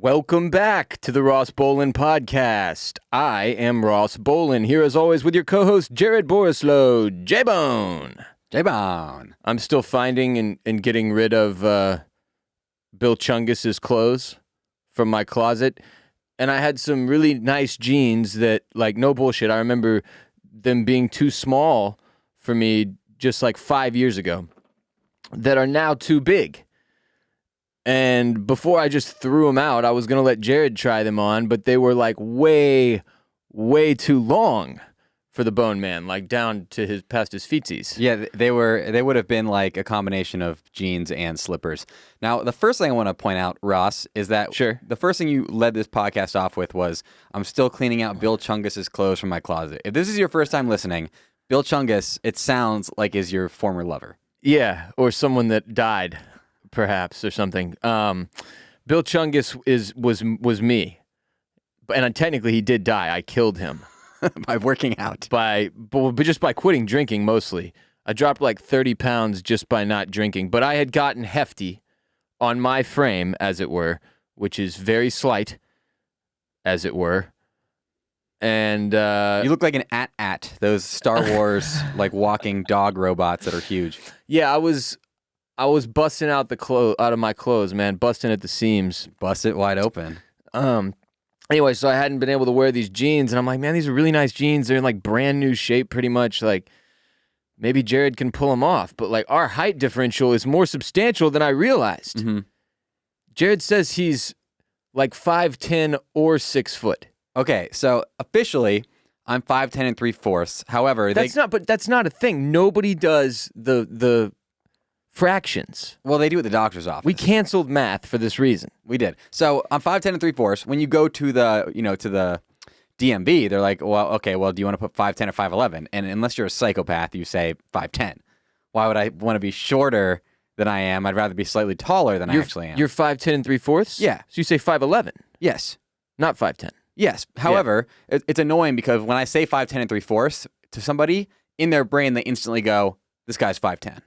Welcome back to the Ross Bolen podcast. I am Ross Bolen, here as always with your co-host Jared Borislow, J-Bone. J-Bone. I'm still finding and getting rid of Bill Chungus's clothes from my closet. And I had some really nice jeans that, like, no bullshit, I remember them being too small for me just like 5 years ago that are now too big. And before I just threw them out, I was going to let Jared try them on, but they were like way too long for the Bone Man, like down to past his feetsies. Yeah, they would have been like a combination of jeans and slippers. Now, the first thing I want to point out, Ross, is that the first thing you led this podcast off with was, I'm still cleaning out Bill Chungus's clothes from my closet. If this is your first time listening, Bill Chungus, it sounds like is your former lover. Yeah, or someone that died. Perhaps or something. Bill Chungus was me, and technically he did die. I killed him by working out, but just by quitting drinking. Mostly, I dropped like 30 pounds just by not drinking. But I had gotten hefty on my frame, as it were, which is very slight, as it were. And you look like an at those Star Wars like walking dog robots that are huge. Yeah, I was busting out out of my clothes, man, busting at the seams. Bust it wide open. Anyway, so I hadn't been able to wear these jeans, and I'm like, man, these are really nice jeans. They're in like brand new shape pretty much. Like, maybe Jared can pull them off. But like our height differential is more substantial than I realized. Mm-hmm. Jared says he's like 5'10" or 6 foot. Okay, so officially I'm 5'10" and 3/4. However, that's not a thing. Nobody does the fractions. Well, they do at the doctor's office. We canceled math for this reason. We did. So I'm 5'10" and 3/4. When you go to the DMV, they're like, well, okay, well, do you want to put 5'10" or 5'11"? And unless you're a psychopath, you say 5'10". Why would I want to be shorter than I am? I'd rather be slightly taller than I actually am. You're 5'10" and 3/4? Yeah. So you say 5'11"? Yes. Not 5'10". Yes. However, it's annoying because when I say 5'10" and 3/4 to somebody, in their brain, they instantly go, this guy's 5'10".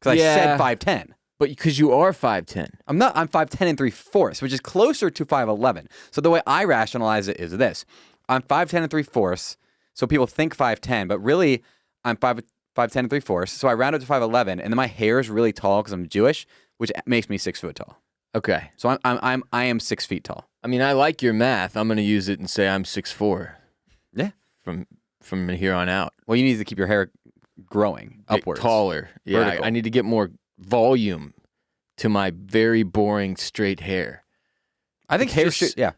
Because I said 5'10". But because you are 5'10". I'm 5'10" and 3/4, which is closer to 5'11". So the way I rationalize it is this. I'm 5'10" and 3/4, so people think 5'10", but really I'm 5'10" and 3/4. So I round up to 5'11", and then my hair is really tall because I'm Jewish, which makes me 6 foot tall. Okay. So I am 6 feet tall. I mean, I like your math. I'm going to use it and say I'm 6'4". Yeah. From here on out. Well, you need to keep your hair growing upwards. Taller. Yeah, I need to get more volume to my very boring straight hair. I think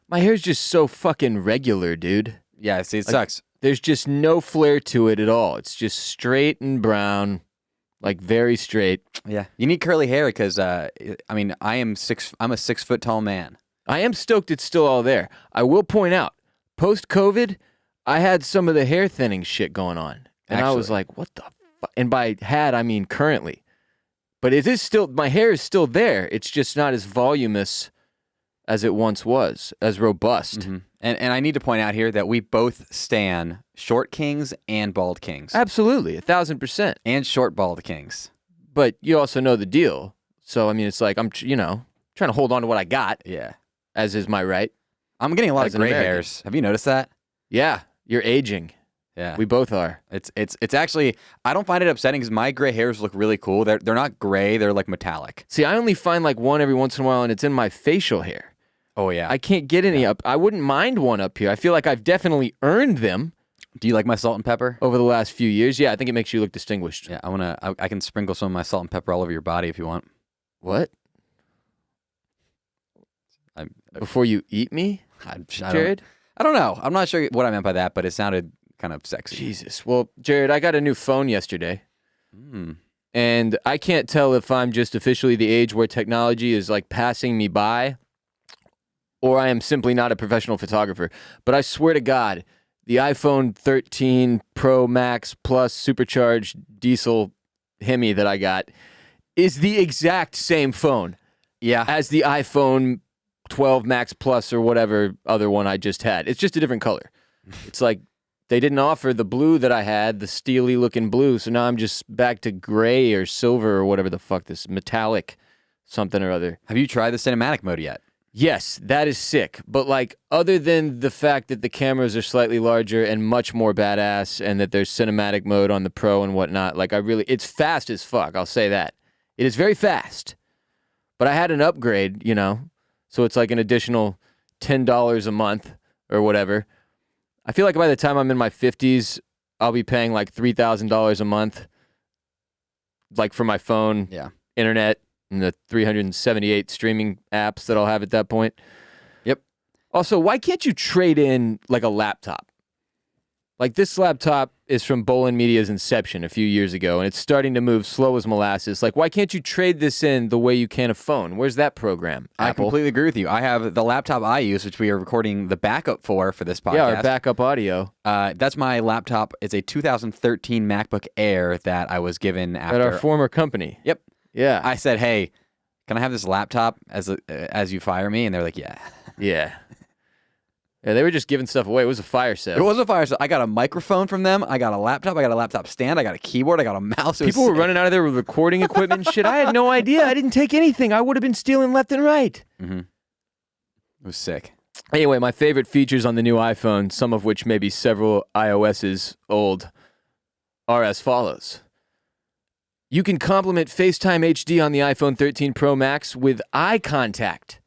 my hair's just so fucking regular, dude. Yeah, see, it sucks. There's just no flair to it at all. It's just straight and brown, like very straight. Yeah, you need curly hair because I'm a 6 foot tall man. I am stoked it's still all there. I will point out, post-COVID, I had some of the hair thinning shit going on. And I was like, what the fuck? And by had, I mean currently. But it is still, my hair is still there. It's just not as voluminous as it once was, as robust. Mm-hmm. And I need to point out here that we both stan short kings and bald kings. Absolutely, 1,000%. And short bald kings. But you also know the deal. So, I mean, it's like, I'm, trying to hold on to what I got. Yeah. As is my right. I'm getting a lot of gray hairs. Have you noticed that? Yeah, you're aging. Yeah, we both are. It's actually, I don't find it upsetting because my gray hairs look really cool. They're not gray. They're like metallic. See, I only find like one every once in a while, and it's in my facial hair. Oh yeah. I can't get any up. I wouldn't mind one up here. I feel like I've definitely earned them. Do you like my salt and pepper over the last few years? Yeah, I think it makes you look distinguished. Yeah, I can sprinkle some of my salt and pepper all over your body if you want. What? Before you eat me, Jared? I don't know. I'm not sure what I meant by that, but it sounded kind of sexy. Jesus. Well, Jared, I got a new phone yesterday. And I can't tell if I'm just officially the age where technology is like passing me by or I am simply not a professional photographer. But I swear to God, the iPhone 13 Pro Max Plus supercharged diesel Hemi that I got is the exact same phone as the iPhone 12 Max Plus or whatever other one I just had. It's just a different color. It's like they didn't offer the blue that I had, the steely looking blue, so now I'm just back to gray or silver or whatever the fuck this metallic something or other. Have you tried the cinematic mode yet? Yes, that is sick. But like, other than the fact that the cameras are slightly larger and much more badass, and that there's cinematic mode on the Pro and whatnot, like it's fast as fuck. I'll say that. It is very fast. But I had an upgrade, so it's like an additional $10 a month or whatever. I feel like by the time I'm in my 50s, I'll be paying like $3,000 a month, like for my phone, internet, and the 378 streaming apps that I'll have at that point. Yep. Also, why can't you trade in like a laptop? Like this laptop is from Bolen Media's inception a few years ago, and it's starting to move slow as molasses. Like, why can't you trade this in the way you can a phone? Where's that program, Apple? I completely agree with you. I have the laptop I use, which we are recording the backup for this podcast. Yeah, our backup audio. That's my laptop. It's a 2013 MacBook Air that I was given after... At our former company. Yep. Yeah. I said, hey, can I have this laptop as you fire me? And they're like, yeah. Yeah. Yeah, they were just giving stuff away. It was a fire sale. It was a fire sale. I got a microphone from them. I got a laptop. I got a laptop stand. I got a keyboard. I got a mouse. People were running out of there with recording equipment and shit. I had no idea. I didn't take anything. I would have been stealing left and right. Mm-hmm. It was sick. Anyway, my favorite features on the new iPhone, some of which may be several iOS's old, are as follows. You can complement FaceTime HD on the iPhone 13 Pro Max with eye contact.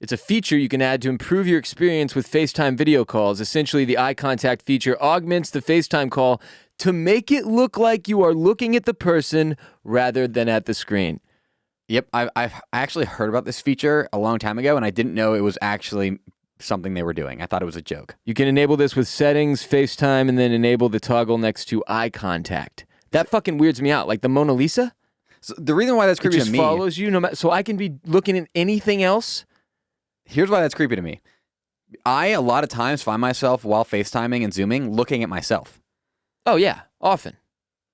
It's a feature you can add to improve your experience with FaceTime video calls. Essentially, the eye contact feature augments the FaceTime call to make it look like you are looking at the person rather than at the screen. Yep, I actually heard about this feature a long time ago, and I didn't know it was actually something they were doing. I thought it was a joke. You can enable this with settings, FaceTime, and then enable the toggle next to eye contact. That fucking weirds me out. Like the Mona Lisa? So the reason why that's creepy to me... It just follows you, no matter, so I can be looking at anything else? Here's why that's creepy to me. I, a lot of times, find myself while FaceTiming and Zooming looking at myself. Oh, yeah, often.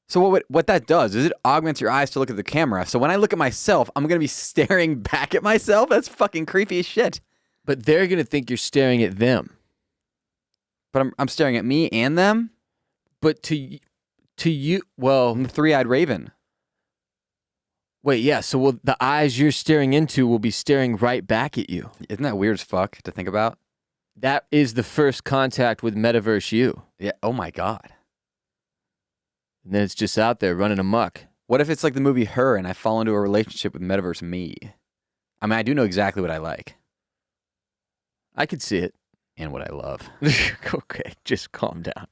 So what that does is it augments your eyes to look at the camera. So when I look at myself, I'm going to be staring back at myself? That's fucking creepy as shit. But they're going to think you're staring at them. But I'm staring at me and them? But to you, well... I'm the three-eyed raven. Wait, yeah, so the eyes you're staring into will be staring right back at you. Isn't that weird as fuck to think about? That is the first contact with Metaverse you. Yeah, oh my God. And then it's just out there running amok. What if it's like the movie Her and I fall into a relationship with Metaverse me? I mean, I do know exactly what I like. I could see it. And what I love. Okay, just calm down.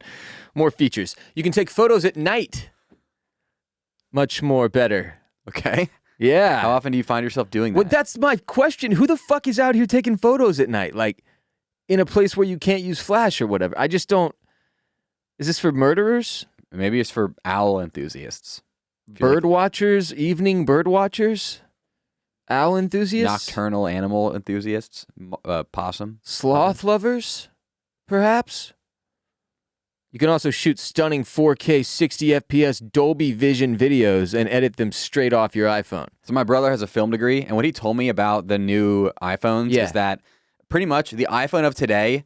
More features. You can take photos at night. Much more better. Okay. Yeah. How often do you find yourself doing that? Well, that's my question. Who the fuck is out here taking photos at night? Like, in a place where you can't use flash or whatever. I just don't... Is this for murderers? Maybe it's for owl enthusiasts. Bird watchers? Evening bird watchers? Owl enthusiasts? Nocturnal animal enthusiasts? Possum? Sloth lovers? Perhaps? You can also shoot stunning 4K 60 FPS Dolby Vision videos and edit them straight off your iPhone. So my brother has a film degree, and what he told me about the new iPhones is that pretty much the iPhone of today,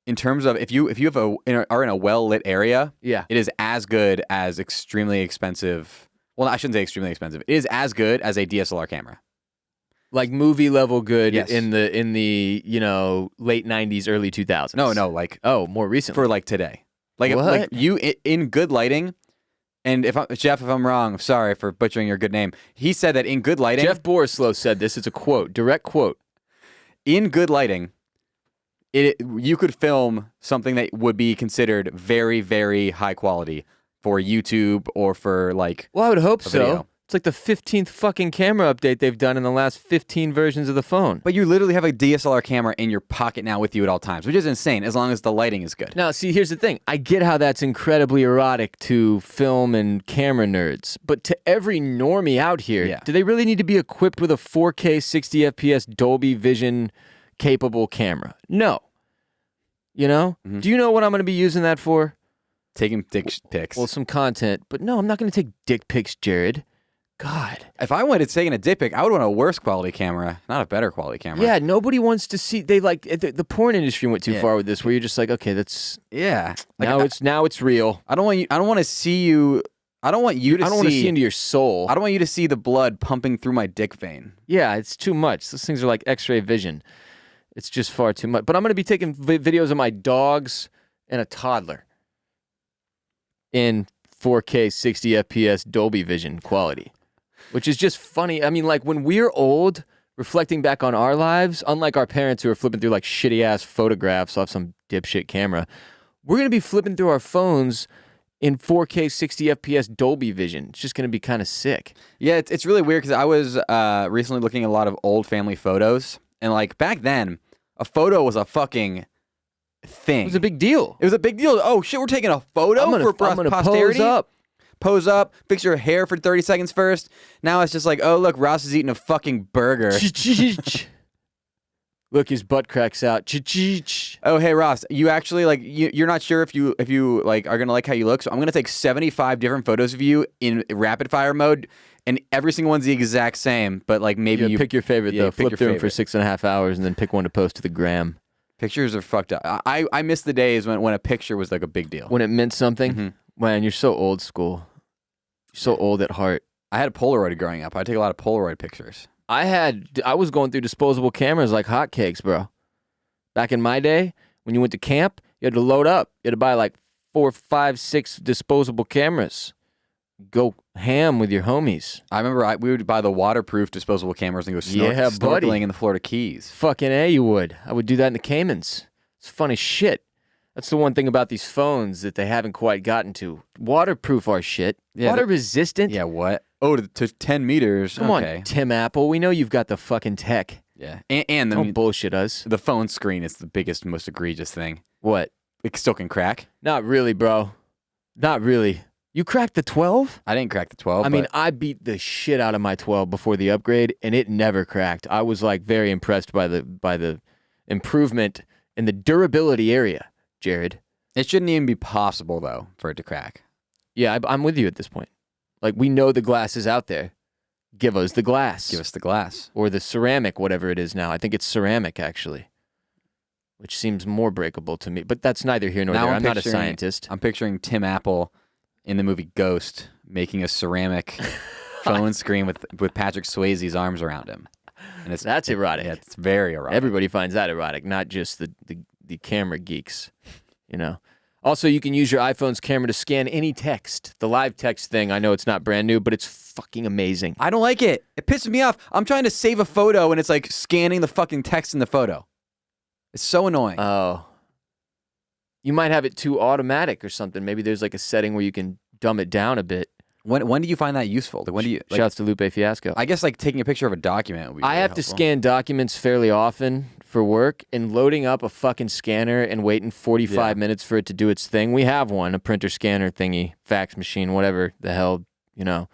in terms of if you are in a well-lit area, it is as good as extremely expensive. Well, I shouldn't say extremely expensive. It is as good as a DSLR camera. Like movie level good Yes. in the late 90s, early 2000s. No, like more recently. for like today. Like, What? like you in good lighting, and Jeff, if I'm wrong, I'm sorry for butchering your good name. He said that in good lighting, Jeff Borislow said this. It's a quote, direct quote. In good lighting, you could film something that would be considered very, very high quality for YouTube or for like. Well, I would hope a so. video. It's like the 15th fucking camera update they've done in the last 15 versions of the phone. But you literally have a DSLR camera in your pocket now with you at all times, which is insane as long as the lighting is good. Now, see, here's the thing. I get how that's incredibly erotic to film and camera nerds, but to every normie out here, do they really need to be equipped with a 4K 60 FPS Dolby Vision capable camera? No. You know? Mm-hmm. Do you know what I'm going to be using that for? Taking dick pics. Well, some content. But no, I'm not going to take dick pics, Jared. God. If I wanted to take a dick pic, I would want a worse quality camera, not a better quality camera. Yeah, nobody wants to see. They like the porn industry went too far with this, where you're just like, okay, that's Like, now it's real. I don't want you. I don't want to see you. I don't want you to. I don't want to see into your soul. I don't want you to see the blood pumping through my dick vein. Yeah, it's too much. Those things are like X-ray vision. It's just far too much. But I'm going to be taking videos of my dogs and a toddler in 4K 60 FPS Dolby Vision quality, which is just funny. I mean, like when we're old, reflecting back on our lives, unlike our parents who are flipping through like shitty-ass photographs off some dipshit camera, we're going to be flipping through our phones in 4K 60 FPS Dolby Vision. It's just going to be kind of sick. Yeah, it's really weird because I was recently looking at a lot of old family photos, and like back then, a photo was a fucking thing. It was a big deal. It was a big deal. Oh shit, we're taking a photo for posterity. Pose up, fix your hair for 30 seconds first. Now it's just like, oh look, Ross is eating a fucking burger. Look, his butt cracks out. Oh hey Ross, you actually like you're not sure if you like are gonna like how you look. So I'm gonna take 75 different photos of you in rapid fire mode, and every single one's the exact same. But like maybe you pick your favorite though. Flip through them for 6.5 hours and then pick one to post to the gram. Pictures are fucked up. I miss the days when a picture was like a big deal. When it meant something. Mm-hmm. Man, you're so old school. You're so old at heart. I had a Polaroid growing up. I take a lot of Polaroid pictures. I was going through disposable cameras like hotcakes, bro. Back in my day, when you went to camp, you had to load up. You had to buy like 4, 5, 6 disposable cameras. Go ham with your homies. I remember we would buy the waterproof disposable cameras and go snorkeling in the Florida Keys. Fucking A, you would. I would do that in the Caymans. It's funny shit. That's the one thing about these phones that they haven't quite gotten to. Waterproof our shit. Yeah, water resistant. Yeah, what? Oh, to 10 meters. Come on, Tim Apple. We know you've got the fucking tech. Yeah. And don't bullshit us. The phone screen is the biggest, most egregious thing. What? It still can crack? Not really, bro. Not really. You cracked the 12? I didn't crack the 12. I mean, I beat the shit out of my 12 before the upgrade, and it never cracked. I was like very impressed by the improvement in the durability area, Jared. It shouldn't even be possible, though, for it to crack. Yeah, I'm with you at this point. Like, we know the glass is out there. Give us the glass. Give us the glass. Or the ceramic, whatever it is now. I think it's ceramic, actually, which seems more breakable to me. But that's neither here nor there. I'm not a scientist. I'm picturing Tim Apple in the movie Ghost making a ceramic phone screen with Patrick Swayze's arms around him. And that's erotic. Yeah, it's very erotic. Everybody finds that erotic, not just the camera geeks, you know. Also, you can use your iPhone's camera to scan any text. The live text thing, I know it's not brand new, but it's fucking amazing. I don't like it. It pisses me off. I'm trying to save a photo, and it's like scanning the fucking text in the photo. It's so annoying. Oh. You might have it too automatic or something. Maybe there's like a setting where you can dumb it down a bit. When do you find that useful? When do you? Like, shouts to Lupe Fiasco. I guess like taking a picture of a document would be I have helpful. To scan documents fairly often for work, and loading up a fucking scanner and waiting 45 minutes for it to do its thing. We have one, a printer scanner thingy, fax machine, whatever the hell, you know.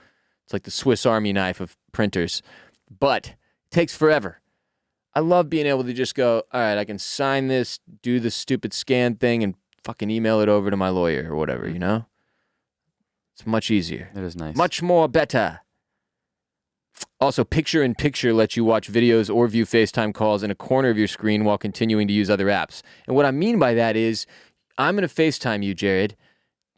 It's like the Swiss Army knife of printers. But it takes forever. I love being able to just go, all right, I can sign this, do the stupid scan thing, and fucking email it over to my lawyer or whatever, you know? It's much easier. It is nice. Much more better. Also, picture-in-picture lets you watch videos or view FaceTime calls in a corner of your screen while continuing to use other apps. And what I mean by that is, I'm going to FaceTime you, Jared,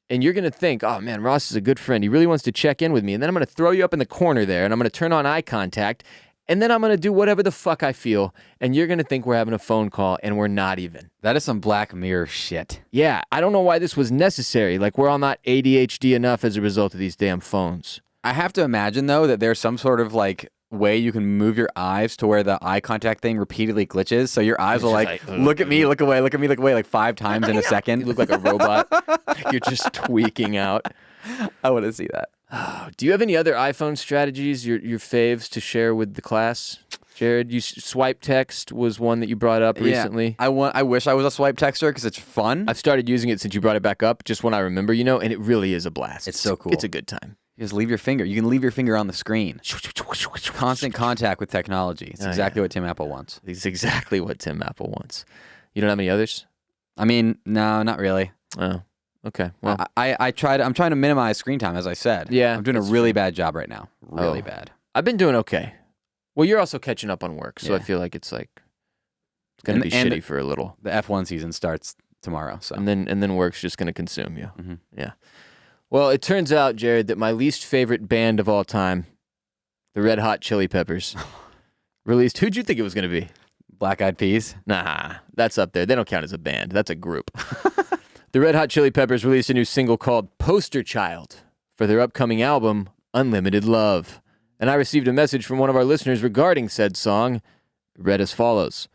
and you're going to think, oh man, Ross is a good friend. He really wants to check in with me. And then I'm going to throw you up in the corner there, and I'm going to turn on eye contact, and then I'm going to do whatever the fuck I feel, and you're going to think we're having a phone call, and we're not even. That is some Black Mirror shit. Yeah, I don't know why this was necessary. Like, we're all not ADHD enough as a result of these damn phones. I have to imagine, though, that there's some sort of, like, way you can move your eyes to where the eye contact thing repeatedly glitches, so your eyes will, like look at me, look away, look at me, look away, like 5 times in a second. You look like a robot. You're just tweaking out. I want to see that. Oh, do you have any other iPhone strategies, your faves, to share with the class? Jared, swipe text was one that you brought up recently. I wish I was a swipe texter because it's fun. I've started using it since you brought it back up, just when I remember, you know, and it really is a blast. It's so cool. It's a good time. You just leave your finger. You can leave your finger on the screen. Constant contact with technology. It's exactly what Tim Apple wants. It's exactly what Tim Apple wants. You don't have any others? I mean, no, not really. Oh, okay. Well, I'm trying to minimize screen time, as I said. Yeah, I'm doing a really bad job right now. Really bad. I've been doing okay. Well, you're also catching up on work, so I feel like it's going to be shitty for a little. The F1 season starts tomorrow, so and then work's just going to consume you. Mm-hmm. Yeah. Well, it turns out, Jared, that my least favorite band of all time, the Red Hot Chili Peppers, released. Who'd you think it was going to be? Black Eyed Peas? Nah, that's up there. They don't count as a band. That's a group. The Red Hot Chili Peppers released a new single called Poster Child for their upcoming album, Unlimited Love. And I received a message from one of our listeners regarding said song. It read as follows.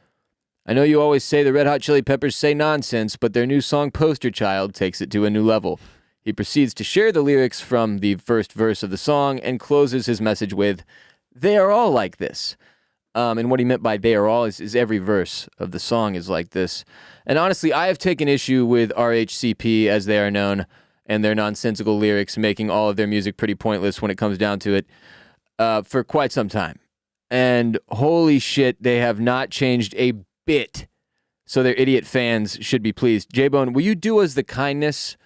I know you always say the Red Hot Chili Peppers say nonsense, but their new song Poster Child takes it to a new level. He proceeds to share the lyrics from the first verse of the song and closes his message with, they are all like this. And what he meant by they are all is every verse of the song is like this. And honestly, I have taken issue with RHCP, as they are known, and their nonsensical lyrics, making all of their music pretty pointless when it comes down to it, for quite some time. And holy shit, they have not changed a bit. So their idiot fans should be pleased. J-Bone, will you do us the kindness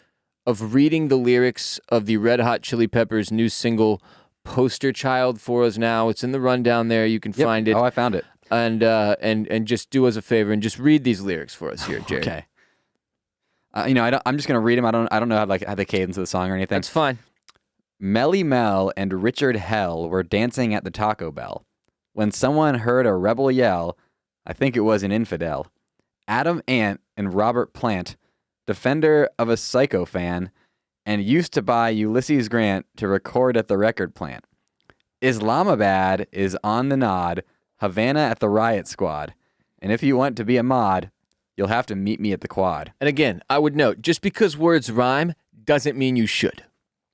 of reading the lyrics of the Red Hot Chili Peppers' new single, Poster Child, for us now? It's in the rundown there. You can find it. Oh, I found it. And just do us a favor and just read these lyrics for us here, Jared. Okay. I'm just gonna read them. I don't know how the cadence of the song or anything. That's fine. Melly Mel and Richard Hell were dancing at the Taco Bell when someone heard a rebel yell. I think it was an infidel. Adam Ant and Robert Plant, defender of a psycho fan, and used to buy Ulysses Grant to record at the record plant. Islamabad is on the nod, Havana at the riot squad. And if you want to be a mod, you'll have to meet me at the quad. And again, I would note, just because words rhyme doesn't mean you should.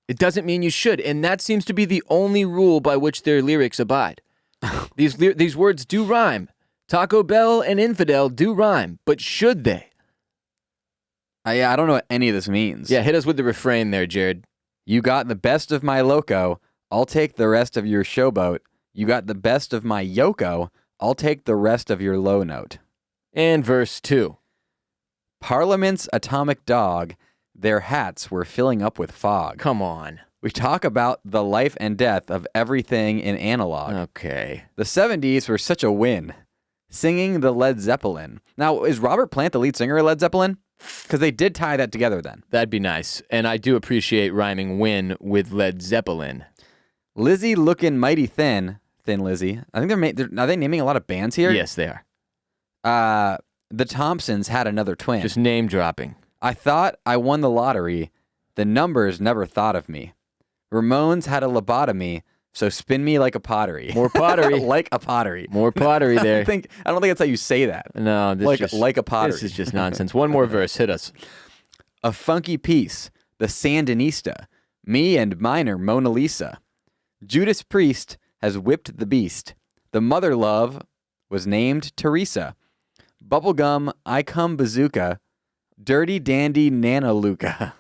It doesn't mean you should, and that seems to be the only rule by which their lyrics abide. These words do rhyme. Taco Bell and infidel do rhyme, but should they? I don't know what any of this means. Yeah, hit us with the refrain there, Jared. You got the best of my loco, I'll take the rest of your showboat. You got the best of my yoko, I'll take the rest of your low note. And verse 2. Parliament's atomic dog, their hats were filling up with fog. Come on. We talk about the life and death of everything in analog. Okay. The 70s were such a win. Singing the Led Zeppelin. Now, is Robert Plant the lead singer of Led Zeppelin? Because they did tie that together then. That'd be nice. And I do appreciate rhyming win with Led Zeppelin. Lizzie looking mighty thin. Thin Lizzie. I think are they naming a lot of bands here? Yes, they are. The Thompsons had another twin. Just name dropping. I thought I won the lottery. The numbers never thought of me. Ramones had a lobotomy, so spin me like a pottery. More pottery. Like a pottery. More pottery there. I don't think that's how you say that. No, like a pottery. This is just nonsense. One more verse. Hit us. A funky piece. The Sandinista. Me and minor Mona Lisa. Judas Priest has whipped the beast. The mother love was named Teresa. Bubblegum, I come bazooka. Dirty dandy Nana Luca.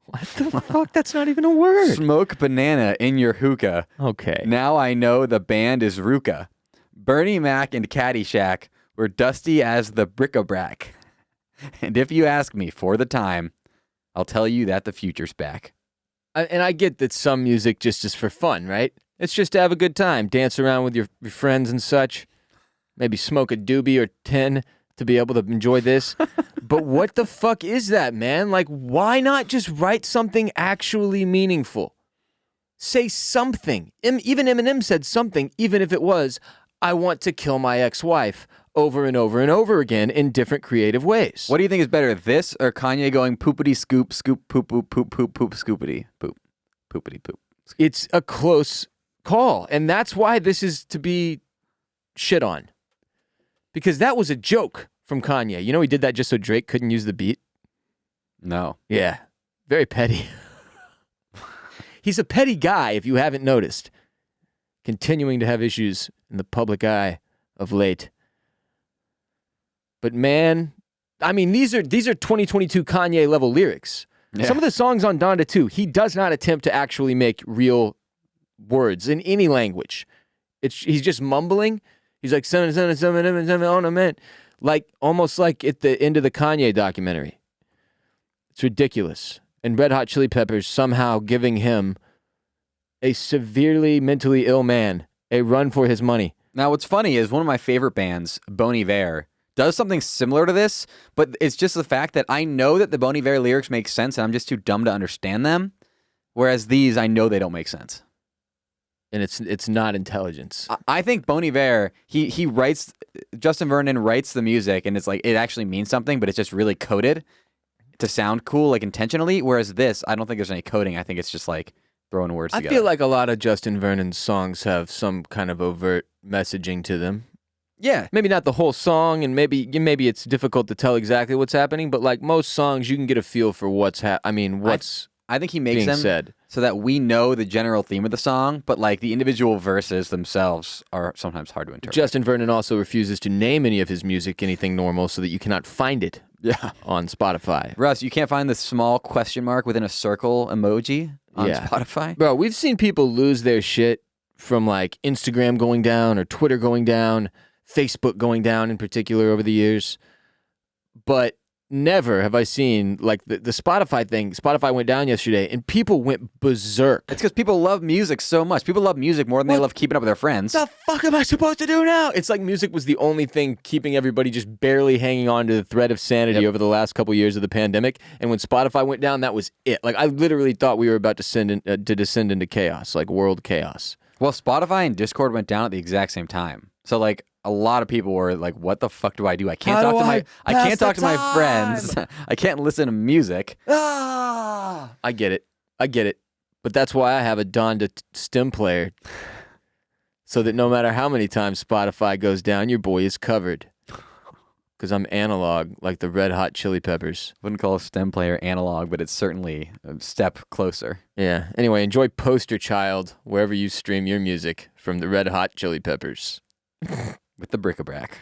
What the fuck? That's not even a word. Smoke banana in your hookah. Okay. Now I know the band is Ruka. Bernie Mac and Caddyshack were dusty as the bric-a-brac. And if you ask me for the time, I'll tell you that the future's back. And I get that some music just is for fun, right? It's just to have a good time, dance around with your friends and such. Maybe smoke a doobie or 10 to be able to enjoy this. But what the fuck is that, man? Like, why not just write something actually meaningful? Say something. Even Eminem said something, even if it was, I want to kill my ex-wife, over and over and over again in different creative ways. What do you think is better, this or Kanye going poopity scoop, scoop, poop, poop, poop, poop, poop, scoopity, poop, poopity, poop? It's a close call, and that's why this is to be shit on. Because that was a joke from Kanye. You know he did that just so Drake couldn't use the beat? No. Yeah. Very petty. He's a petty guy, if you haven't noticed. Continuing to have issues in the public eye of late. But man, I mean, these are 2022 Kanye level lyrics. Yeah. Some of the songs on Donda 2, he does not attempt to actually make real words in any language. He's just mumbling. He's like, like almost like at the end of the Kanye documentary. It's ridiculous. And Red Hot Chili Peppers somehow giving him, a severely mentally ill man, a run for his money. Now, what's funny is one of my favorite bands, Bon Iver, does something similar to this, but it's just the fact that I know that the Bon Iver lyrics make sense and I'm just too dumb to understand them, whereas these, I know they don't make sense. and it's not intelligence. I think Bon Iver, he writes, Justin Vernon writes the music, and it's like it actually means something, but it's just really coded to sound cool, like intentionally. Whereas this, I don't think there's any coding. I think it's just like throwing words together. I feel like a lot of Justin Vernon's songs have some kind of overt messaging to them. Yeah, maybe not the whole song, and maybe it's difficult to tell exactly what's happening. But like most songs, you can get a feel for what's I think he makes them said so that we know the general theme of the song, but like the individual verses themselves are sometimes hard to interpret. Justin Vernon also refuses to name any of his music anything normal so that you cannot find it on Spotify. Russ, you can't find the small question mark within a circle emoji on Spotify? Bro, we've seen people lose their shit from like Instagram going down or Twitter going down, Facebook going down in particular over the years. But never have I seen like the Spotify thing. Spotify went down yesterday and people went berserk. It's because people love music so much. People love music more than they love keeping up with their friends. What the fuck am I supposed to do now? It's like music was the only thing keeping everybody just barely hanging on to the thread of sanity over the last couple years of the pandemic. And when Spotify went down, that was it. Like I literally thought we were about to descend into chaos, like world chaos. Well, Spotify and Discord went down at the exact same time. So like a lot of people were like, "What the fuck do I do? I can't talk to my friends. I can't listen to music." I get it. But that's why I have a Donda stem player, so that no matter how many times Spotify goes down, your boy is covered. Because I'm analog, like the Red Hot Chili Peppers. Wouldn't call a stem player analog, but it's certainly a step closer. Yeah. Anyway, enjoy Poster Child wherever you stream your music from the Red Hot Chili Peppers. With the bric-a-brac.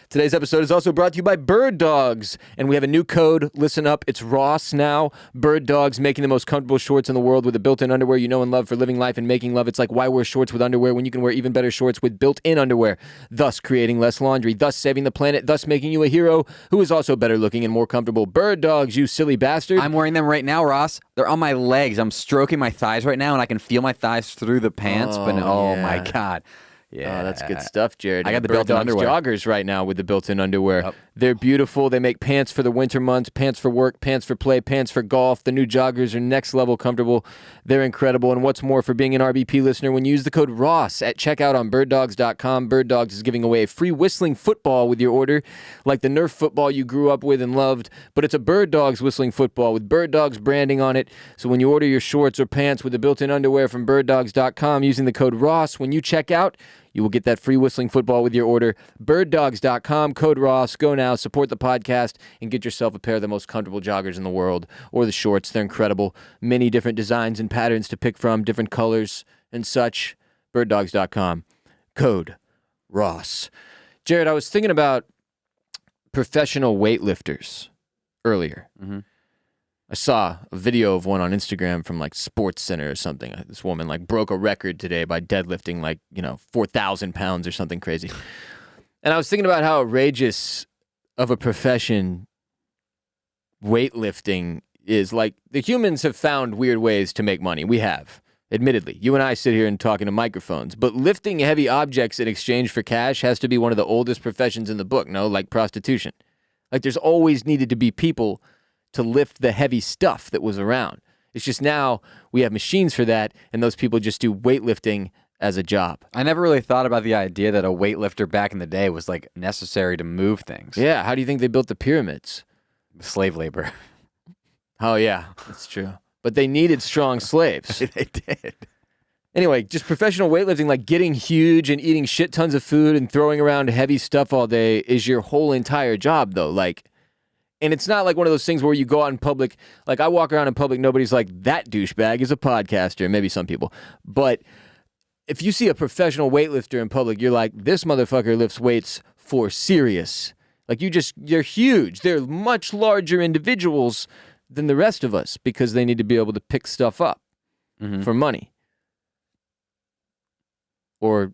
Today's episode is also brought to you by Birddogs, and we have a new code. Listen up, it's Ross now. Birddogs, making the most comfortable shorts in the world with the built-in underwear you know and love for living life and making love. It's like, why wear shorts with underwear when you can wear even better shorts with built-in underwear, thus creating less laundry, thus saving the planet, thus making you a hero who is also better looking and more comfortable. Birddogs, you silly bastard. I'm wearing them right now, Ross. They're on my legs. I'm stroking my thighs right now, and I can feel my thighs through the pants, my God. Yeah, that's good stuff, Jared. I got the built-in underwear. Joggers right now with the built-in underwear. Yep. They're beautiful. They make pants for the winter months, pants for work, pants for play, pants for golf. The new joggers are next level comfortable. They're incredible. And what's more, for being an RBP listener, when you use the code ROSS at checkout on birddogs.com, Birddogs is giving away a free whistling football with your order, like the Nerf football you grew up with and loved, but it's a Birddogs whistling football with Birddogs branding on it. So when you order your shorts or pants with the built-in underwear from birddogs.com using the code ROSS, when you check out, you will get that free whistling football with your order. Birddogs.com, code Ross. Go now, support the podcast, and get yourself a pair of the most comfortable joggers in the world, or the shorts. They're incredible. Many different designs and patterns to pick from, different colors and such. Birddogs.com, code Ross. Jared, I was thinking about professional weightlifters earlier. Mm-hmm. I saw a video of one on Instagram from like Sports Center or something. This woman like broke a record today by deadlifting 4,000 pounds or something crazy. And I was thinking about how outrageous of a profession weightlifting is. Like, the humans have found weird ways to make money. We have, admittedly. You and I sit here and talk into microphones. But lifting heavy objects in exchange for cash has to be one of the oldest professions in the book, no? Like prostitution. Like, there's always needed to be people to lift the heavy stuff that was around. It's just now we have machines for that, and those people just do weightlifting as a job. I never really thought about the idea that a weightlifter back in the day was like necessary to move things. Yeah, how do you think they built the pyramids? Slave labor. Oh yeah, that's true. But they needed strong slaves. They did. Anyway, just professional weightlifting, like getting huge and eating shit tons of food and throwing around heavy stuff all day, is your whole entire job, though. And it's not like one of those things where you go out in public. Like, I walk around in public, nobody's like, that douchebag is a podcaster. Maybe some people. But if you see a professional weightlifter in public, you're like, this motherfucker lifts weights for serious. Like, you're huge. They're much larger individuals than the rest of us because they need to be able to pick stuff up for money. Or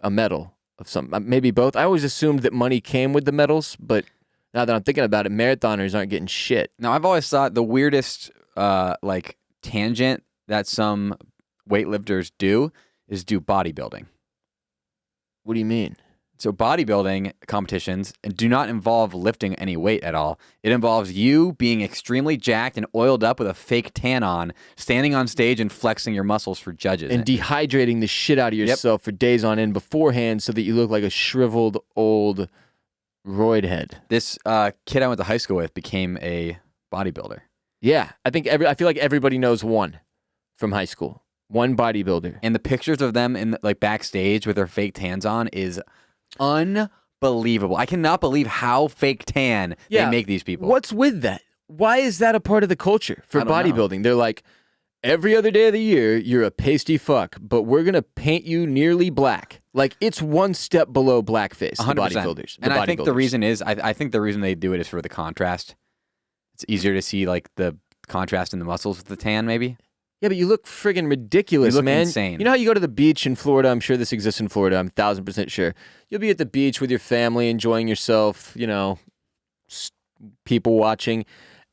a medal of some, maybe both. I always assumed that money came with the medals, but now that I'm thinking about it, marathoners aren't getting shit. Now, I've always thought the weirdest tangent that some weightlifters do is do bodybuilding. What do you mean? So bodybuilding competitions do not involve lifting any weight at all. It involves you being extremely jacked and oiled up with a fake tan on, standing on stage and flexing your muscles for judges. And dehydrating the shit out of yourself for days on end beforehand so that you look like a shriveled old roid head. This kid I went to high school with became a bodybuilder. Yeah, I feel like everybody knows one from high school. One bodybuilder. And the pictures of them in like backstage with their fake tans on is unbelievable. I cannot believe how fake tan they make these people. What's with that? Why is that a part of the culture for bodybuilding? They're like, every other day of the year, you're a pasty fuck, but we're going to paint you nearly black. Like, it's one step below blackface, 100%. The bodybuilders. And I think the reason is, I think the reason they do it is for the contrast. It's easier to see, like, the contrast in the muscles with the tan, maybe. Yeah, but you look friggin' ridiculous, you look man. Insane. You know how you go to the beach in Florida? I'm sure this exists in Florida. I'm 1,000% sure. You'll be at the beach with your family, enjoying yourself, you know, people watching.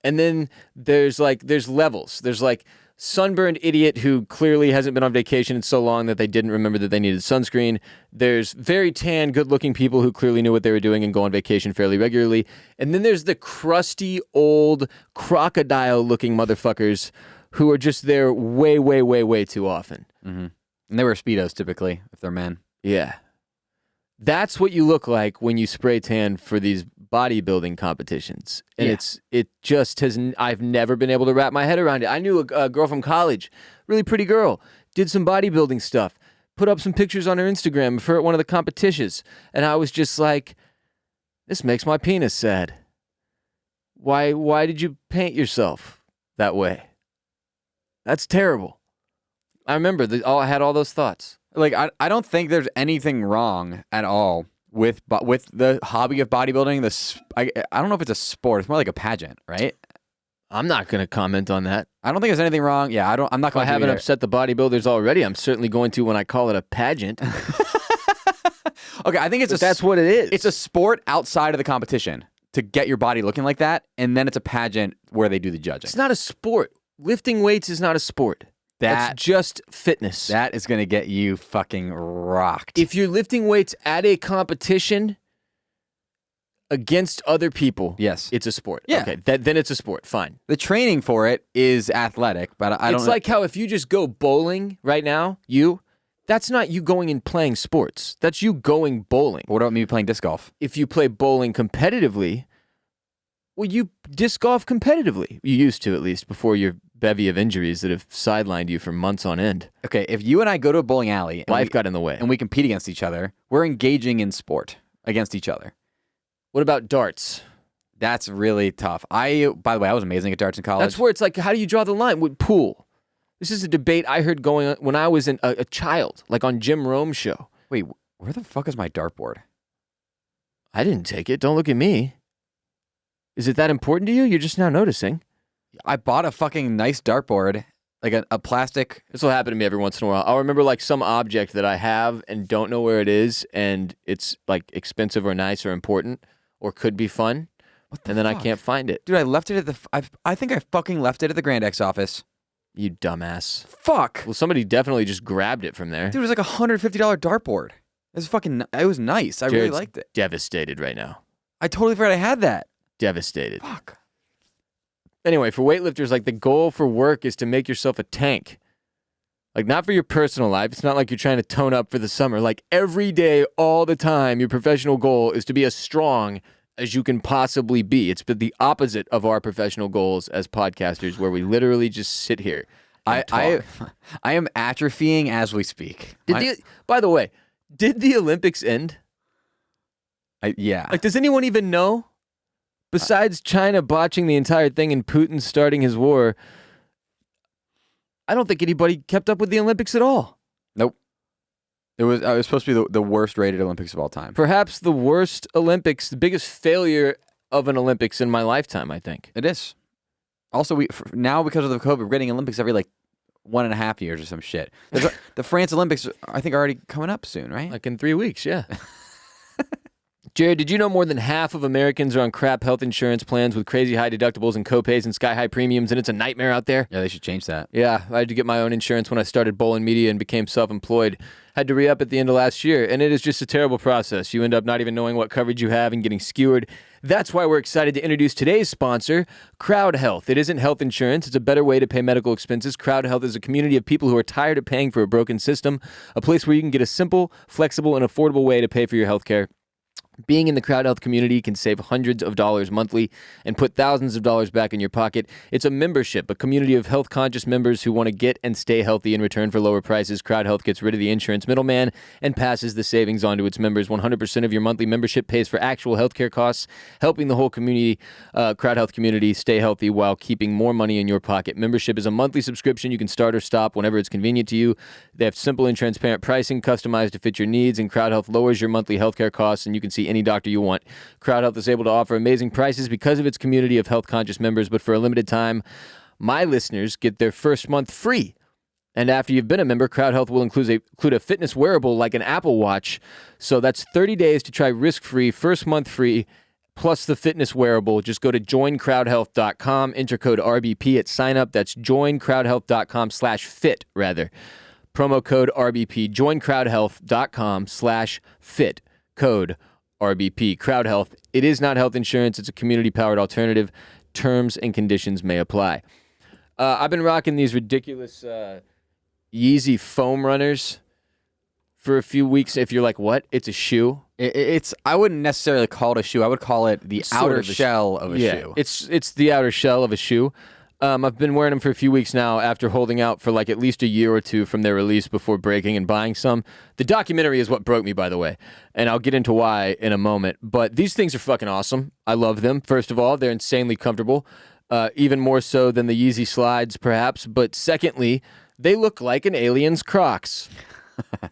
And then there's levels. There's like sunburned idiot who clearly hasn't been on vacation in so long that they didn't remember that they needed sunscreen. There's very tan, good-looking people who clearly knew what they were doing and go on vacation fairly regularly. And then there's the crusty, old, crocodile-looking motherfuckers who are just there way, way, way, way too often. Mm-hmm. And they wear Speedos, typically, if they're men. Yeah. That's what you look like when you spray tan for these bodybuilding competitions. And I've never been able to wrap my head around it. I knew a girl from college, really pretty girl, did some bodybuilding stuff, put up some pictures on her Instagram for one of the competitions. And I was just like, this makes my penis sad. Why did you paint yourself that way? That's terrible. I remember I had all those thoughts. Like, I don't think there's anything wrong at all with the hobby of bodybuilding. I don't know if it's a sport. It's more like a pageant, right? I'm not going to comment on that. I don't think there's anything wrong. Yeah, I'm not going to. I haven't upset the bodybuilders already. I'm certainly going to when I call it a pageant. Okay, I think that's what it is. It's a sport outside of the competition to get your body looking like that, and then it's a pageant where they do the judging. It's not a sport. Lifting weights is not a sport. That's just fitness. That is going to get you fucking rocked. If you're lifting weights at a competition against other people, yes, it's a sport. Yeah. Okay, then it's a sport. Fine. The training for it is athletic, but I don't. It's like how if you just go bowling right now, that's not you going and playing sports. That's you going bowling. What about me playing disc golf? If you play bowling competitively, well, you disc golf competitively. You used to, at least, before your bevy of injuries that have sidelined you for months on end. Okay, if you and I go to a bowling alley, and life got in the way, and we compete against each other, we're engaging in sport against each other. What about darts? That's really tough. By the way, I was amazing at darts in college. That's where it's like, how do you draw the line with pool? This is a debate I heard going on when I was a child, like on Jim Rome's show. Wait, where the fuck is my dartboard? I didn't take it. Don't look at me. Is it that important to you? You're just now noticing. I bought a fucking nice dartboard, like a plastic. This will happen to me every once in a while. I'll remember like some object that I have and don't know where it is, and it's like expensive or nice or important or could be fun, and then I can't find it. Dude, I left it at I think I fucking left it at the Grand X office. You dumbass. Fuck. Well, somebody definitely just grabbed it from there. Dude, it was like $150 dartboard. It was nice. I really liked it. Devastated right now. I totally forgot I had that. Devastated. Fuck. Anyway, for weightlifters, like the goal for work is to make yourself a tank. Like not for your personal life. It's not like you're trying to tone up for the summer. Like every day, all the time, your professional goal is to be as strong as you can possibly be. It's the opposite of our professional goals as podcasters, where we literally just sit here and talk. I am atrophying as we speak. By the way, did the Olympics end? Yeah. Like, does anyone even know? Besides China botching the entire thing and Putin starting his war, I don't think anybody kept up with the Olympics at all. Nope. It was supposed to be the worst rated Olympics of all time. Perhaps the worst Olympics, the biggest failure of an Olympics in my lifetime, I think. It is. Also, now because of the COVID, we're getting Olympics every like 1.5 years or some shit. The France Olympics, I think, are already coming up soon, right? Like in 3 weeks, yeah. Jared, did you know more than half of Americans are on crap health insurance plans with crazy high deductibles and copays and sky-high premiums, and it's a nightmare out there? Yeah, they should change that. Yeah, I had to get my own insurance when I started Bolen Media and became self-employed. had to re-up at the end of last year, and it is just a terrible process. You end up not even knowing what coverage you have and getting skewered. That's why we're excited to introduce today's sponsor, CrowdHealth. It isn't health insurance. It's a better way to pay medical expenses. CrowdHealth is a community of people who are tired of paying for a broken system, a place where you can get a simple, flexible, and affordable way to pay for your health care. Being in the CrowdHealth community can save hundreds of dollars monthly and put thousands of dollars back in your pocket. It's a membership, a community of health-conscious members who want to get and stay healthy in return for lower prices. CrowdHealth gets rid of the insurance middleman and passes the savings on to its members. 100% of your monthly membership pays for actual healthcare costs, helping the whole community, CrowdHealth community, stay healthy while keeping more money in your pocket. Membership is a monthly subscription you can start or stop whenever it's convenient to you. They have simple and transparent pricing, customized to fit your needs, and CrowdHealth lowers your monthly healthcare costs, and you can see any doctor you want. CrowdHealth is able to offer amazing prices because of its community of health-conscious members, but for a limited time, my listeners get their first month free. And after you've been a member, CrowdHealth will include a fitness wearable like an Apple Watch. So that's 30 days to try risk-free, first month free, plus the fitness wearable. Just go to joincrowdhealth.com, enter code RBP at sign-up. That's joincrowdhealth.com/fit, rather. Promo code RBP, joincrowdhealth.com/fit, code RBP. CrowdHealth, it is not health insurance. It's a community-powered alternative. Terms and conditions may apply. I've been rocking these ridiculous Yeezy Foam Runners for a few weeks. If you're like, what? It's a shoe? I wouldn't necessarily call it a shoe. I would call it the outer shell of a shoe. It's the outer shell of a shoe. I've been wearing them for a few weeks now after holding out for like at least a year or two from their release before breaking and buying some. The documentary is what broke me, by the way, and I'll get into why in a moment. But these things are fucking awesome. I love them. First of all, they're insanely comfortable, even more so than the Yeezy slides, perhaps. But secondly, they look like an alien's Crocs.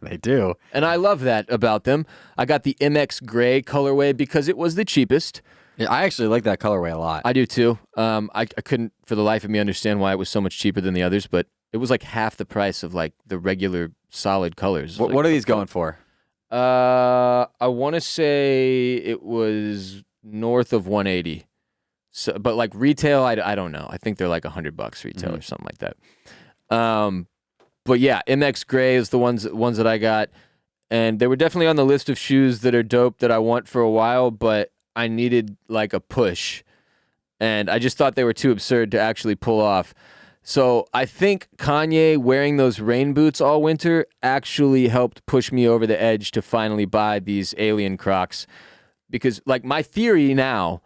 They do. And I love that about them. I got the MX Gray colorway because it was the cheapest. Yeah, I actually like that colorway a lot. I do too. I couldn't for the life of me understand why it was so much cheaper than the others, but it was like half the price of like the regular solid colors. What are these going for? I want to say it was north of 180. So, but like retail, I don't know. I think they're like $100 retail or something like that. But yeah, MX Gray is the ones that I got, and they were definitely on the list of shoes that are dope that I want for a while, but I needed like a push, and I just thought they were too absurd to actually pull off. So I think Kanye wearing those rain boots all winter actually helped push me over the edge to finally buy these alien Crocs, because like my theory now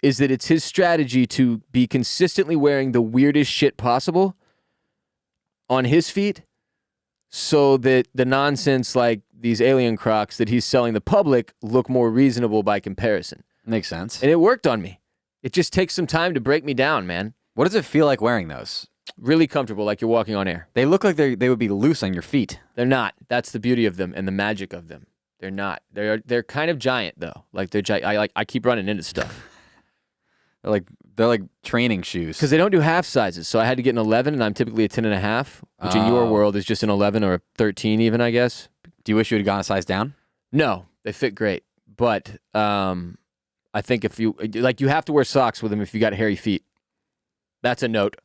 is that it's his strategy to be consistently wearing the weirdest shit possible on his feet so that the nonsense like these alien Crocs that he's selling the public look more reasonable by comparison. Makes sense. And it worked on me. It just takes some time to break me down, man. What does it feel like wearing those? Really comfortable, like you're walking on air. They look like they would be loose on your feet. They're not. That's the beauty of them and the magic of them. They're not. They're kind of giant though. Like they're I keep running into stuff. They're like training shoes. Because they don't do half sizes. So I had to get an 11, and I'm typically a 10.5, which in your world is just an 11 or a 13 even, I guess. Do you wish you had gone a size down? No, they fit great. But I think if you have to wear socks with them if you got hairy feet. That's a note.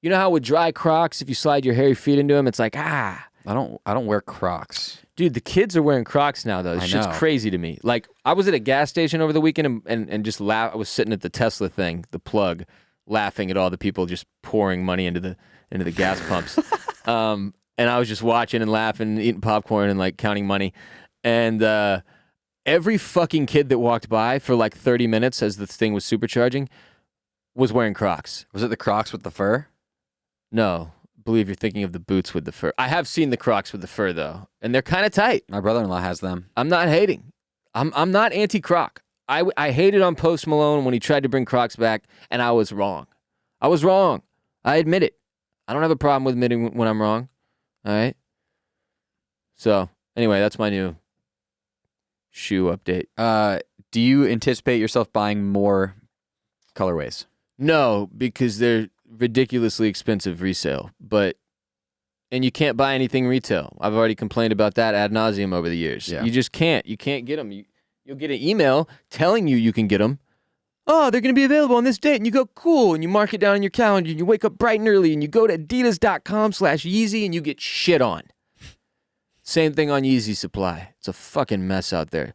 You know how with dry Crocs, if you slide your hairy feet into them, it's like, I don't wear Crocs. Dude, the kids are wearing Crocs now, though. This shit's crazy to me. Like, I was at a gas station over the weekend and just I was sitting at the Tesla thing, the plug, laughing at all the people just pouring money into the gas pumps. And I was just watching and laughing and eating popcorn and, like, counting money. And every fucking kid that walked by for, like, 30 minutes as this thing was supercharging was wearing Crocs. Was it the Crocs with the fur? No. I believe you're thinking of the boots with the fur. I have seen the Crocs with the fur, though, and they're kind of tight. My brother-in-law has them. I'm not hating. I'm not anti-Croc. I hated on Post Malone when he tried to bring Crocs back, and I was wrong. I was wrong. I admit it. I don't have a problem with admitting when I'm wrong. All right? So, anyway, that's my new shoe update. Do you anticipate yourself buying more colorways? No, because they're ridiculously expensive resale, and you can't buy anything retail. I've already complained about that ad nauseum over the years. Yeah. You just can't. You can't get them. You'll get an email telling you can get them. Oh, they're going to be available on this date. And you go, cool. And you mark it down in your calendar. And you wake up bright and early. And you go to adidas.com/Yeezy and you get shit on. Same thing on Yeezy Supply. It's a fucking mess out there.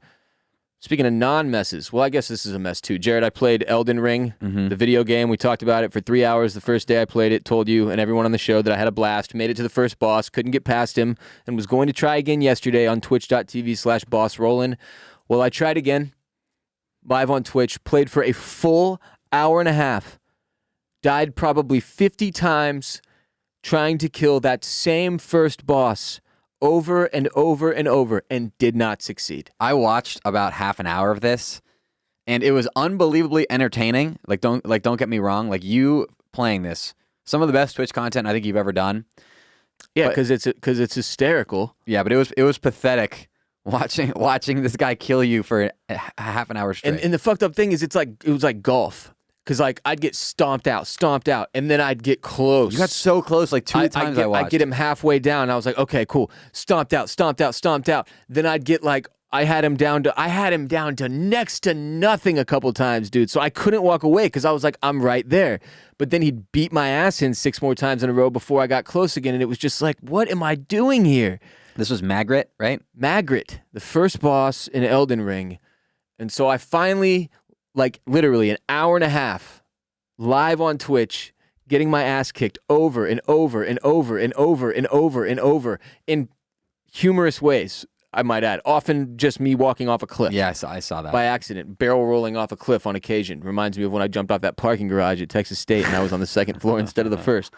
Speaking of non-messes, well, I guess this is a mess too. Jared, I played Elden Ring, the video game. We talked about it for 3 hours the first day I played it, told you and everyone on the show that I had a blast, made it to the first boss, couldn't get past him, and was going to try again yesterday on twitch.tv/bossrollin. Well, I tried again, live on Twitch, played for a full hour and a half, died probably 50 times trying to kill that same first boss over and over and over, and did not succeed. I watched about half an hour of this, and it was unbelievably entertaining. Like, don't get me wrong. Like, you playing this, some of the best Twitch content I think you've ever done. Yeah, because it's hysterical. Yeah, but it was pathetic watching this guy kill you for a half an hour straight. And the fucked up thing is, it was like golf. Because, like, I'd get stomped out, and then I'd get close. You got so close, like, two times I watched. I'd get him halfway down, and I was like, okay, cool. Stomped out. Then I'd get, like, I had him down to next to nothing a couple times, dude. So I couldn't walk away because I was like, I'm right there. But then he'd beat my ass in 6 more times in a row before I got close again, and it was just like, what am I doing here? This was MyBracket, right? MyBracket, the first boss in Elden Ring. And so I finally, like, literally an hour and a half live on Twitch, getting my ass kicked over and over and over and over and over and over in humorous ways, I might add. Often just me walking off a cliff. Yeah, I saw that. By accident, barrel rolling off a cliff on occasion. Reminds me of when I jumped off that parking garage at Texas State and I was on the second floor instead of the first.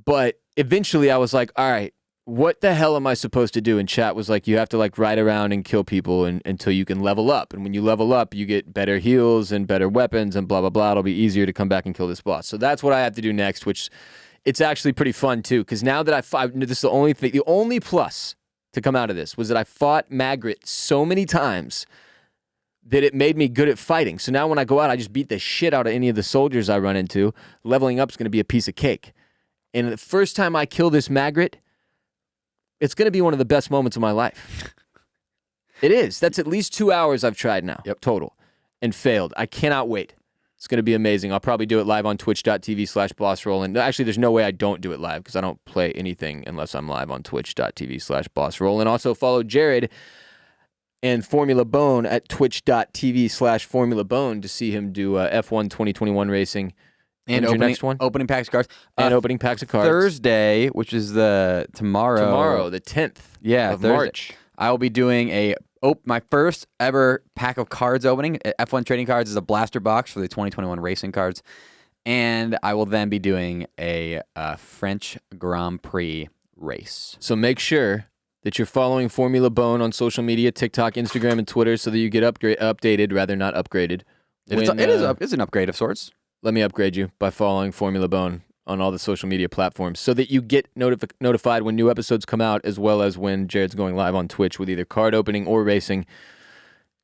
But eventually I was like, all right, what the hell am I supposed to do? And chat was like, you have to, like, ride around and kill people until you can level up. And when you level up, you get better heals and better weapons and blah, blah, blah. It'll be easier to come back and kill this boss. So that's what I have to do next, which it's actually pretty fun too. Because now that this is the only thing, the only plus to come out of this was that I fought MyBracket so many times that it made me good at fighting. So now when I go out, I just beat the shit out of any of the soldiers I run into. Leveling up is going to be a piece of cake. And the first time I kill this MyBracket, it's going to be one of the best moments of my life. It is. That's at least 2 hours I've tried now, total, and failed. I cannot wait. It's going to be amazing. I'll probably do it live on twitch.tv/bossrollin. Actually, there's no way I don't do it live because I don't play anything unless I'm live on twitch.tv/bossrollin. Also follow Jared and Formula Bone at twitch.tv/Formula Bone to see him do F1 2021 racing. And opening packs of cards. And opening packs of cards. Thursday, which is tomorrow, the 10th of Thursday, March. I will be doing my first ever pack of cards opening. F1 Trading Cards is a blaster box for the 2021 racing cards. And I will then be doing a French Grand Prix race. So make sure that you're following Formula Bone on social media, TikTok, Instagram, and Twitter so that you get updated, rather not upgraded. It's an upgrade of sorts. Let me upgrade you by following Formula Bone on all the social media platforms so that you get notified when new episodes come out, as well as when Jared's going live on Twitch with either card opening or racing.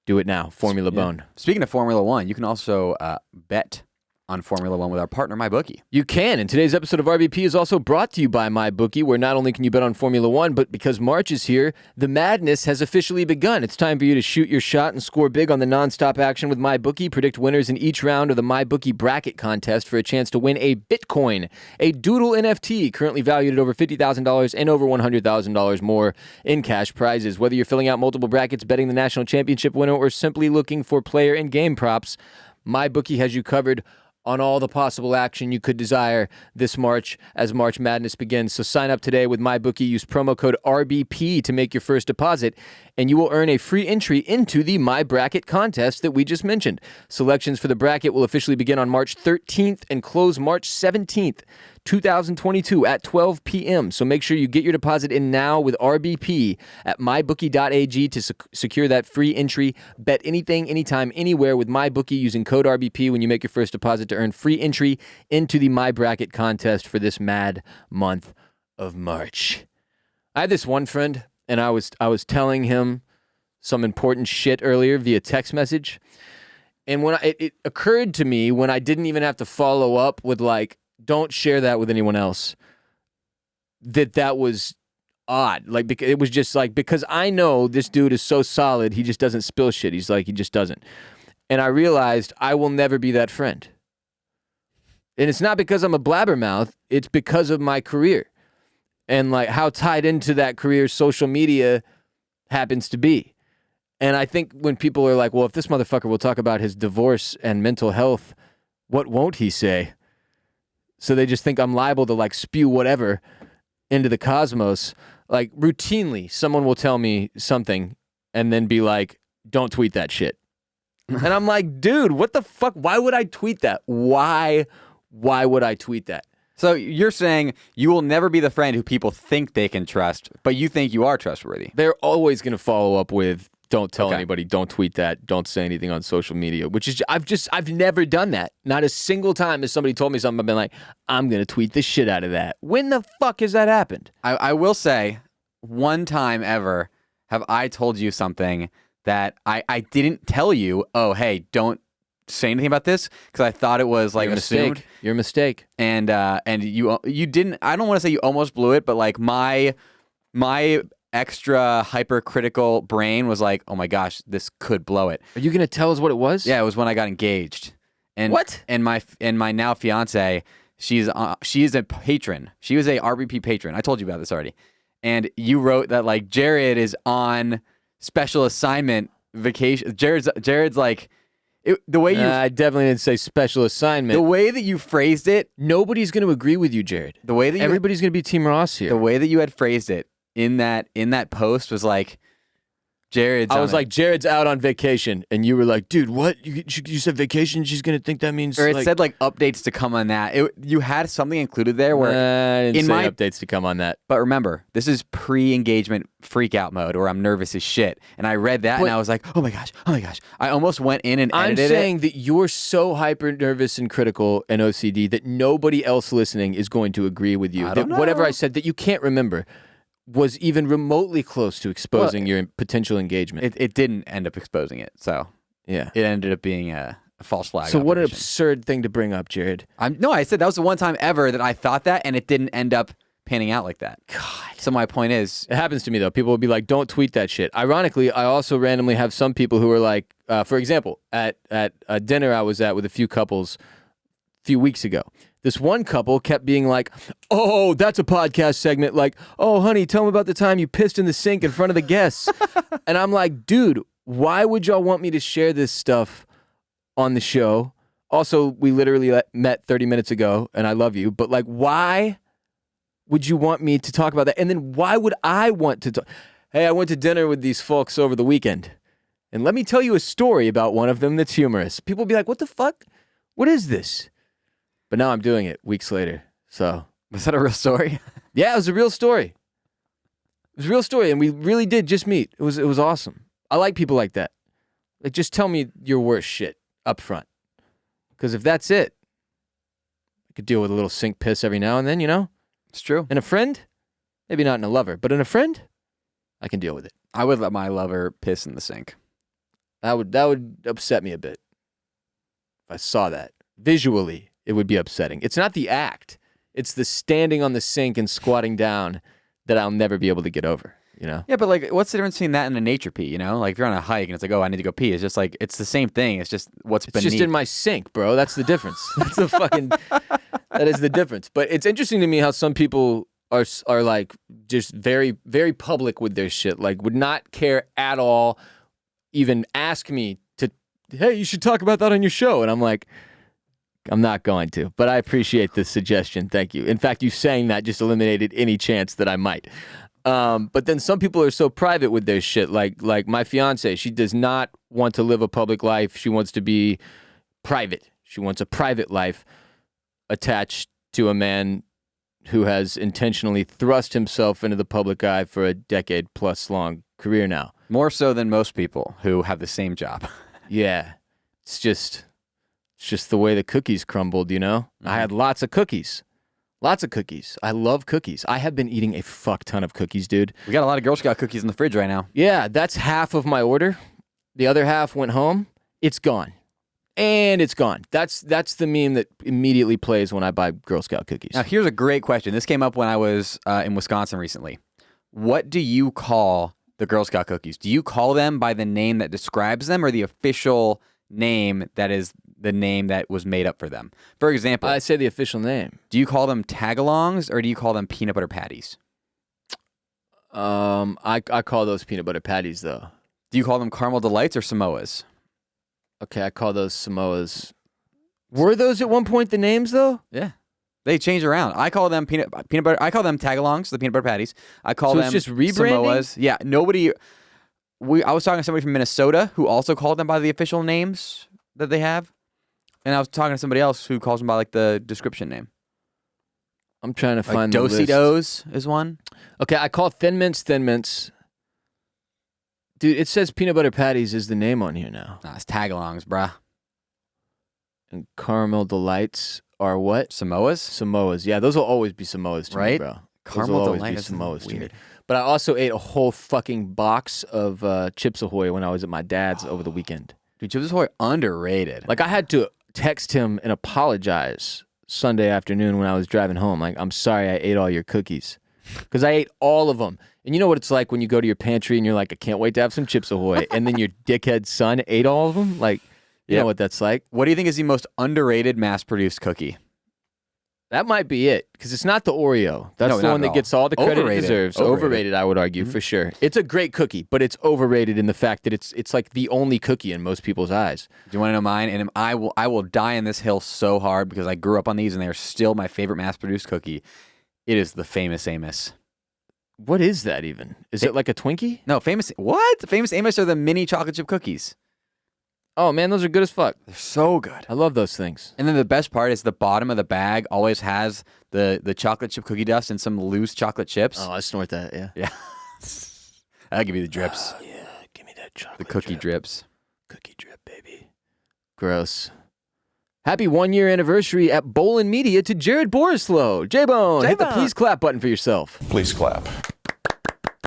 Do it now, Formula Bone. Speaking of Formula One, you can also bet on Formula One with our partner, MyBookie. You can, and today's episode of RBP is also brought to you by MyBookie, where not only can you bet on Formula One, but because March is here, the madness has officially begun. It's time for you to shoot your shot and score big on the nonstop action with MyBookie. Predict winners in each round of the MyBookie bracket contest for a chance to win a Bitcoin, a Doodle NFT, currently valued at over $50,000 and over $100,000 more in cash prizes. Whether you're filling out multiple brackets, betting the national championship winner, or simply looking for player and game props, MyBookie has you covered on all the possible action you could desire this March as March Madness begins. So sign up today with MyBookie. Use promo code RBP to make your first deposit, and you will earn a free entry into the MyBracket contest that we just mentioned. Selections for the bracket will officially begin on March 13th and close March 17th, 2022 at 12 p.m. So make sure you get your deposit in now with RBP at MyBookie.ag to secure that free entry. Bet anything, anytime, anywhere with MyBookie using code RBP when you make your first deposit to earn free entry into the MyBracket contest for this mad month of March. I had this one friend, and I was telling him some important shit earlier via text message. And when it occurred to me when I didn't even have to follow up with, like, don't share that with anyone else, that was odd. Like, it was just like, because I know this dude is so solid, he just doesn't spill shit. He just doesn't. And I realized I will never be that friend. And it's not because I'm a blabbermouth. It's because of my career. and like how tied into that career social media happens to be. And I think when people are like, well, if this motherfucker will talk about his divorce and mental health, what won't he say? So they just think I'm liable to like spew whatever into the cosmos. Like routinely, someone will tell me something and then be like, don't tweet that shit. And I'm like, dude, what the fuck? Why would I tweet that? Why would I tweet that? So you're saying you will never be the friend who people think they can trust, but you think you are trustworthy. They're always going to follow up with, don't tell anybody, don't tweet that, don't say anything on social media, which is, I've never done that. Not a single time has somebody told me something, I've been like, I'm going to tweet the shit out of that. When the fuck has that happened? I will say, one time ever have I told you something that I didn't tell you, oh, hey, don't say anything about this, because I thought it was like assumed. Your mistake. And you didn't, I don't want to say you almost blew it, but like my extra hypercritical brain was like, oh my gosh, this could blow it. Are you going to tell us what it was? Yeah, it was when I got engaged. And what? And my now fiance, she is a patron. She was a RBP patron. I told you about this already. And you wrote that like Jared is on special assignment vacation. Jared's like, the way you... I definitely didn't say special assignment. The way that you phrased it... Nobody's going to agree with you, Jared. The way that everybody's going to be Team Ross here. The way that you had phrased it in that post was like, Jared's Jared's out on vacation. And you were like, dude, what? You said vacation? She's going to think that means... Or it said like updates to come on that. You had something included there where... I didn't say updates to come on that. But remember, this is pre-engagement freak out mode where I'm nervous as shit. And I read that and I was like, oh my gosh. I almost went in and edited it. I'm saying that you're so hyper nervous and critical and OCD that nobody else listening is going to agree with you. That whatever I said that you can't remember was even remotely close to exposing your potential engagement. It didn't end up exposing it. So yeah, it ended up being a false flag. So what an absurd thing to bring up, Jared. I said that was the one time ever that I thought that, and it didn't end up panning out like that. God. So my point is... It happens to me, though. People will be like, don't tweet that shit. Ironically, I also randomly have some people who are like, for example, at a dinner I was at with a few couples a few weeks ago, this one couple kept being like, oh, that's a podcast segment. Like, oh, honey, tell them about the time you pissed in the sink in front of the guests. And I'm like, dude, why would y'all want me to share this stuff on the show? Also, we literally met 30 minutes ago, and I love you. But like, why would you want me to talk about that? And then why would I want to talk? Hey, I went to dinner with these folks over the weekend. And let me tell you a story about one of them that's humorous. People will be like, what the fuck? What is this? But now I'm doing it weeks later. So was that a real story? Yeah, it was a real story. It was a real story, and we really did just meet. It was awesome. I like people like that. Like, just tell me your worst shit up front. Because if that's it, I could deal with a little sink piss every now and then, you know? It's true. And a friend, maybe not in a lover, but in a friend, I can deal with it. I would let my lover piss in the sink. That would upset me a bit. If I saw that visually, it would be upsetting. It's not the act; it's the standing on the sink and squatting down that I'll never be able to get over. You know? Yeah, but like, what's the difference between that and a nature pee? You know, like if you're on a hike and it's like, oh, I need to go pee. It's just like it's the same thing. It's just what's beneath. It's just in my sink, bro. That's the difference. That's the fucking. That is the difference. But it's interesting to me how some people are like just very, very public with their shit. Like would not care at all, even ask me to, hey, you should talk about that on your show. And I'm like, I'm not going to. But I appreciate the suggestion. Thank you. In fact, you saying that just eliminated any chance that I might. But then some people are so private with their shit. Like my fiance, she does not want to live a public life. She wants to be private. She wants a private life attached to a man who has intentionally thrust himself into the public eye for a decade plus long career now. More so than most people who have the same job. Yeah. It's just the way the cookies crumbled, you know? Mm-hmm. I had lots of cookies. Lots of cookies. I love cookies. I have been eating a fuck ton of cookies, dude. We got a lot of Girl Scout cookies in the fridge right now. Yeah, that's half of my order. The other half went home. It's gone. And it's gone. That's the meme that immediately plays when I buy Girl Scout cookies. Now, here's a great question. This came up when I was in Wisconsin recently. What do you call the Girl Scout cookies? Do you call them by the name that describes them or the official name that is the name that was made up for them? For example, I say the official name. Do you call them tagalongs or do you call them peanut butter patties? I call those peanut butter patties, though. Do you call them caramel delights or Samoas? Okay, I call those Samoas. Were those at one point the names, though? Yeah. They change around. I call them peanut butter. I call them tagalongs, the peanut butter patties. I call them it's just rebranding? Samoas. Yeah, I was talking to somebody from Minnesota who also called them by the official names that they have. And I was talking to somebody else who calls them by like the description name. I'm trying to find the list. Do-si-dos is one. Okay, I call Thin Mints Thin Mints. Dude, it says peanut butter patties is the name on here now. Nah, it's tagalongs, bruh. And caramel delights are what? Samoas? Samoas. Yeah, those will always be Samoas to me, bro. Caramel those will delights always be Samoas weird. to me. But I also ate a whole fucking box of Chips Ahoy when I was at my dad's over the weekend. Dude, Chips Ahoy underrated. Like, I had to text him and apologize Sunday afternoon when I was driving home. Like, I'm sorry I ate all your cookies. Because I ate all of them. And you know what it's like when you go to your pantry and you're like, I can't wait to have some Chips Ahoy. And then your dickhead son ate all of them? Like, you know what that's like. What do you think is the most underrated mass-produced cookie? That might be it, because it's not the Oreo. That's the one that gets all the credit it deserves. Overrated, I would argue, for sure. It's a great cookie, but it's overrated in the fact that it's like the only cookie in most people's eyes. Do you want to know mine? And I will die on this hill so hard because I grew up on these and they are still my favorite mass-produced cookie. It is the Famous Amos. What is that even? Is it like a Twinkie? No, What? Famous Amos are the mini chocolate chip cookies. Oh, man, those are good as fuck. They're so good. I love those things. And then the best part is the bottom of the bag always has the chocolate chip cookie dust and some loose chocolate chips. Oh, I snort that, yeah. Yeah. I'll give you the drips. Oh, yeah. Give me that chocolate The cookie drips. Cookie drip, baby. Gross. Happy 1-year anniversary at Bolen Media to Jared Borislow. J-Bone, hit the please clap button for yourself. Please clap.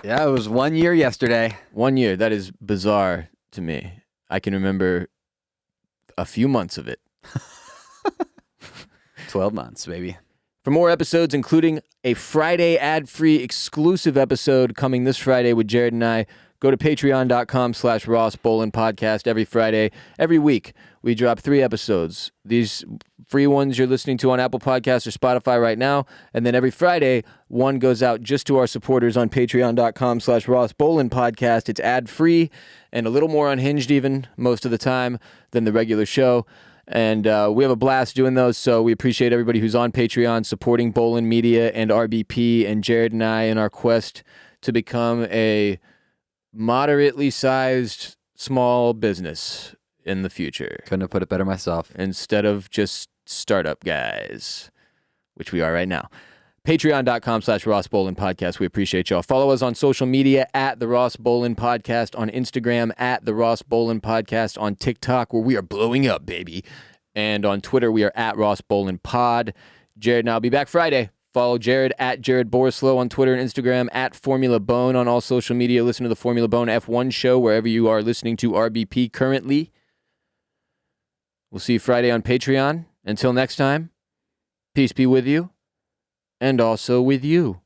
Yeah, it was 1 year yesterday. 1 year. That is bizarre to me. I can remember a few months of it. 12 months, baby. For more episodes, including a Friday ad-free exclusive episode coming this Friday with Jared and I, go to patreon.com/Ross Bolen Podcast every Friday. Every week, we drop 3 episodes. These free ones you're listening to on Apple Podcasts or Spotify right now. And then every Friday, one goes out just to our supporters on patreon.com/Ross Bolen Podcast. It's ad-free and a little more unhinged even most of the time than the regular show. And we have a blast doing those, so we appreciate everybody who's on Patreon supporting Bolen Media and RBP and Jared and I in our quest to become a moderately sized small business in the future. Couldn't have put it better myself. Instead of just startup guys, which we are right now. Patreon.com/Ross Bolen Podcast. We appreciate y'all. Follow us on social media at The Ross Bolen Podcast, on Instagram at The Ross Bolen Podcast, on TikTok where we are blowing up, baby. And on Twitter, we are at Ross Bolen Pod. Jared and I will be back Friday. Follow Jared at Jared Borislow on Twitter and Instagram, at Formula Bone on all social media. Listen to the Formula Bone F1 show wherever you are listening to RBP currently. We'll see you Friday on Patreon. Until next time, peace be with you and also with you.